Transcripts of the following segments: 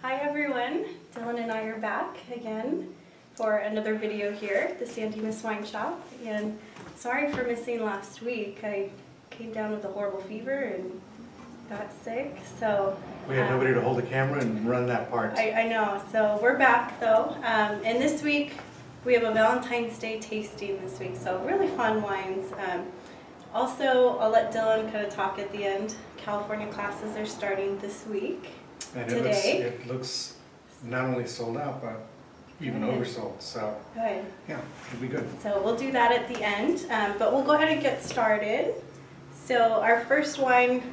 Hi everyone, Dylan and I are back again for another video here at the Dimas Wine Shop, and sorry for missing last week. I came down with a horrible fever and got sick, so... We had nobody to hold the camera and run that part. I know, so we're back though, and this week we have a Valentine's Day tasting this week, so really fun wines. Also, I'll let Dylan kind of talk at the end. California classes are starting this week. And today. It looks not only sold out, but even oversold. So Good. yeah, it'll be good. So we'll do that at the end, but we'll go ahead and get started. So our first wine,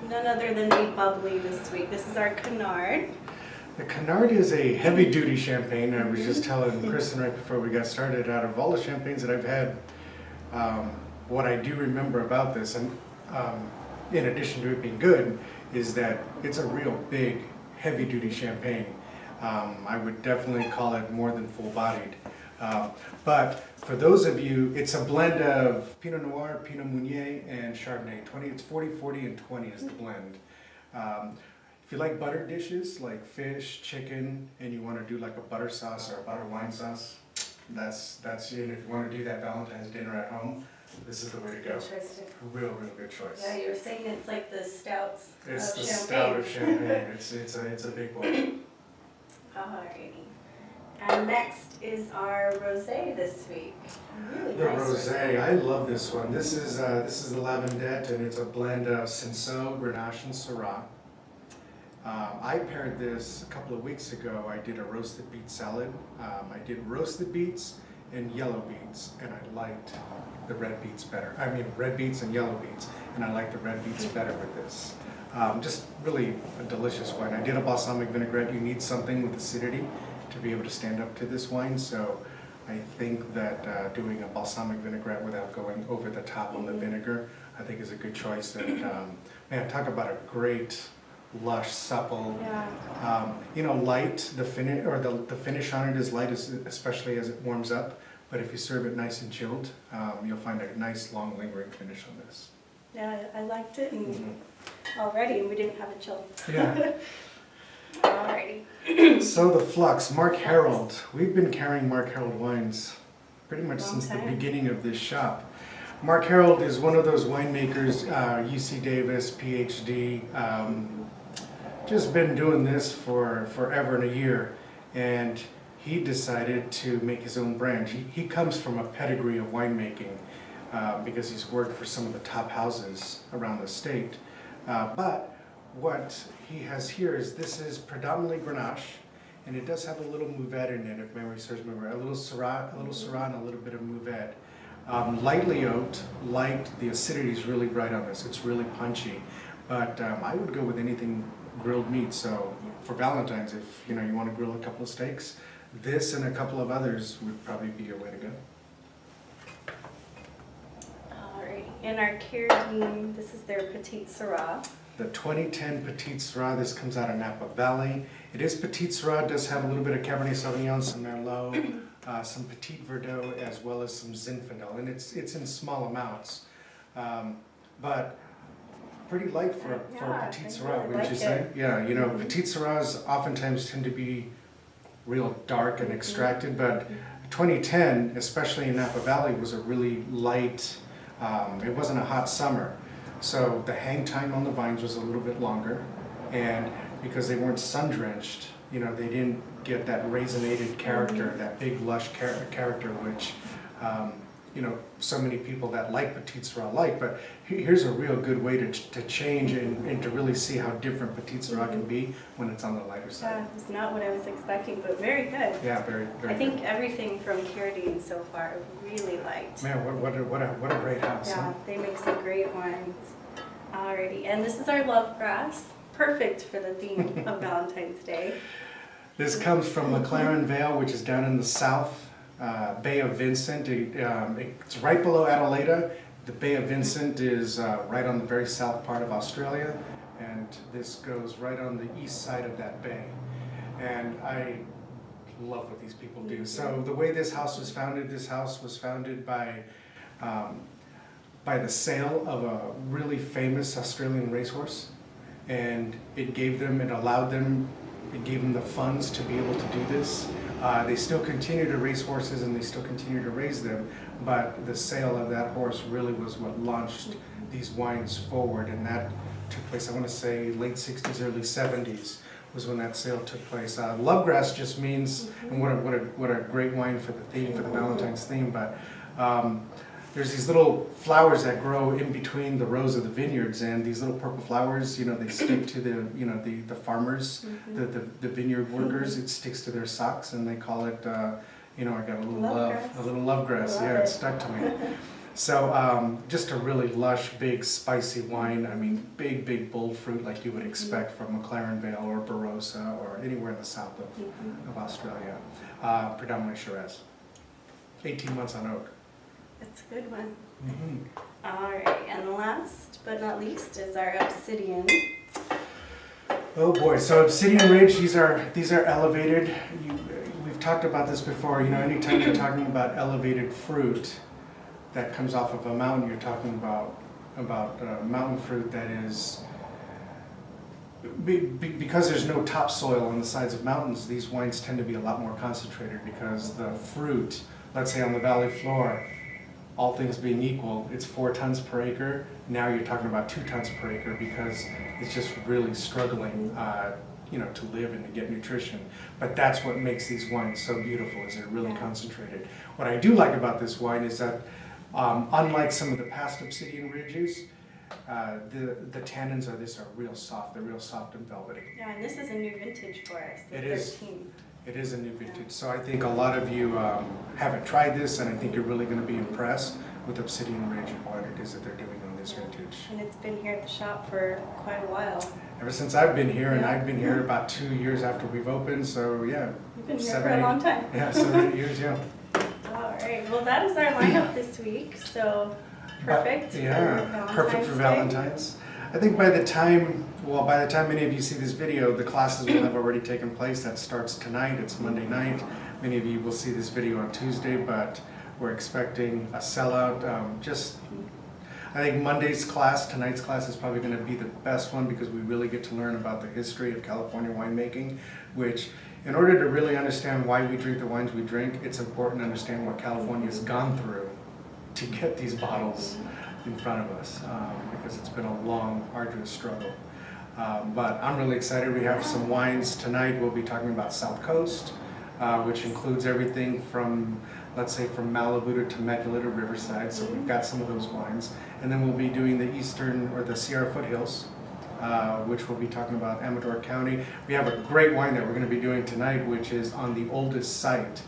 none other than the bubbly this week. This is our Canard. The Canard is a heavy-duty champagne. I was just telling Kristen right before we got started, out of all the champagnes that I've had, what I do remember about this, and in addition to it being good, is that it's a real big, heavy-duty champagne. I would definitely call it more than full-bodied. But for those of you, it's a blend of Pinot Noir, Pinot Meunier, and Chardonnay. It's 40, 40, and 20 is the blend. If you like buttered dishes, like fish, chicken, and you want to do like a butter sauce or a butter wine sauce, that's it. And if you want to do that Valentine's dinner at home, this is the way to go. Real good choice. Yeah, you were saying it's like the stouts It's of the champagne. stout of champagne. It's a big one. Alrighty. And next is our rosé this week. Really The nice rosé, I love this one. This is the La Vendette, and it's a blend of Cinsault, Grenache, and Syrah. I paired this a couple of weeks ago. I did a roasted beet salad. I did roasted beets and yellow beets, and I liked the red beets better. I mean, red beets and yellow beets, and I like the red beets better with this. Just really a delicious wine. I did a balsamic vinaigrette. You need something with acidity to be able to stand up to this wine, so I think that doing a balsamic vinaigrette without going over the top on the vinegar, I think is a good choice. And man, talk about a great, lush, supple, light. The finish on it is light, especially as it warms up. But if you serve it nice and chilled, you'll find a nice, long, lingering finish on this. Yeah, I liked it, and already, and we didn't have it chilled. Yeah. Alrighty. So the Flux, Mark Harold. We've been carrying Mark Harold wines pretty much since the beginning of this shop. Mark Harold is one of those winemakers, UC Davis, PhD, just been doing this for forever and a year, and he decided to make his own brand. He comes from a pedigree of winemaking because he's worked for some of the top houses around the state. But what he has here is this is predominantly Grenache, and it does have a little Mourvèdre in it, if memory serves me right. A little Syrah, and a little bit of Mourvèdre. Lightly oaked, light. The acidity is really bright on this. It's really punchy, but I would go with anything grilled meat. So for Valentine's, if you want to grill a couple of steaks, this and a couple of others would probably be your way to go. Alrighty. And our Carradine, this is their Petite Syrah. The 2010 Petite Syrah, this comes out of Napa Valley. It is Petite Syrah, does have a little bit of Cabernet Sauvignon, some Merlot, some Petit Verdot, as well as some Zinfandel, and it's in small amounts, but pretty light for a Petite Syrah, wouldn't you say? Yeah, Petite Syrahs oftentimes tend to be real dark and extracted, but 2010, especially in Napa Valley, was a really light, it wasn't a hot summer. So the hang time on the vines was a little bit longer, and because they weren't sun-drenched, they didn't get that raisinated character, that big lush character, which so many people that like Petite Syrah like. But here's a real good way to change and to really see how different Petite Syrah can be when it's on the lighter side. Yeah, it's not what I was expecting, but very good. Yeah, very I think everything from Carradine so far I really liked. Man, what a great house. Yeah, Huh? they make some great wines. Alrighty, and this is our Love Grass. Perfect for the theme of Valentine's Day. This comes from McLaren Vale, which is down in the south. Bay of Vincent, it's right below Adelaida. The Bay of Vincent is right on the very south part of Australia, and this goes right on the east side of that bay. And I love what these people do. So the way this house was founded by the sale of a really famous Australian racehorse, and it allowed them It gave them the funds to be able to do this. They still continue to race horses and they still continue to raise them, but the sale of that horse really was what launched these wines forward, and that took place, I want to say, late 60s, early 70s was when that sale took place. Lovegrass just means, and what a great wine for the theme, for the Valentine's theme, but there's these little flowers that grow in between the rows of the vineyards, and these little purple flowers, they stick to the farmers, the vineyard workers. It sticks to their socks, and they call it, I got a little lovegrass. Yeah, it stuck to me. So just a really lush, big, spicy wine. I mean, big, bold fruit like you would expect from McLaren Vale or Barossa or anywhere in the south of Australia. Predominantly Shiraz. 18 months on oak. It's a good one. All right, and last but not least is our Obsidian. Oh boy, so Obsidian Ridge, these are elevated. We've talked about this before. Anytime you're talking about elevated fruit that comes off of a mountain, you're talking about mountain fruit that is, because there's no topsoil on the sides of mountains, these wines tend to be a lot more concentrated because the fruit, let's say on the valley floor, all things being equal, it's 4 tons per acre. Now you're talking about 2 tons per acre because it's just really struggling, to live and to get nutrition. But that's what makes these wines so beautiful, is they're really concentrated. What I do like about this wine is that, unlike some of the past Obsidian Ridges, the tannins are real soft. They're real soft and velvety. Yeah, and this is a new vintage for us. It is. It is a new vintage, so I think a lot of you haven't tried this, and I think you're really going to be impressed with Obsidian Ridge and what it is that they're doing on this vintage. And it's been here at the shop for quite a while. Ever since I've been here, and I've been here about 2 years after we've opened, so yeah. You've been here for a long time. Yeah, 7 8 years, yeah. All right, well that is our lineup this week, so perfect. Perfect for Valentine's. I think by the time many of you see this video, the classes will have already taken place. That starts tonight. It's Monday night. Many of you will see this video on Tuesday, but we're expecting a sellout. I think tonight's class is probably going to be the best one because we really get to learn about the history of California winemaking, which, in order to really understand why we drink the wines we drink, it's important to understand what California's gone through to get these bottles in front of us, because it's been a long, arduous struggle. But I'm really excited. We have some wines tonight. We'll be talking about South Coast, which includes everything from, let's say, from Malibu to Temecula to Riverside. So we've got some of those wines. And then we'll be doing the eastern, or the Sierra foothills, which we'll be talking about Amador County. We have a great wine that we're going to be doing tonight, which is on the oldest site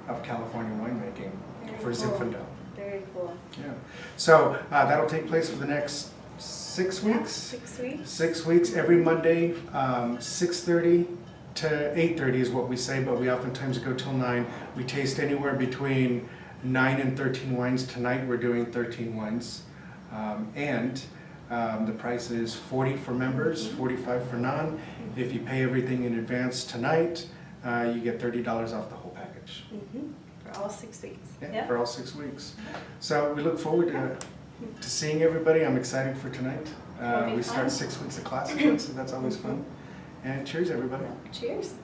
of California winemaking for Zinfandel. Very cool. Yeah. So that'll take place for the next 6 weeks. 6 weeks. 6 weeks, every Monday, 6:30 to 8:30 is what we say, but we oftentimes go till 9. We taste anywhere between 9 and 13 wines. Tonight we're doing 13 wines. The price is $40 for members, $45 for non. If you pay everything in advance tonight, you get $30 off the whole package. For all 6 weeks. Yeah, for all 6 weeks. So we look forward to seeing everybody. I'm excited for tonight. We start 6 weeks of class again, so that's always fun. And cheers, everybody. Cheers.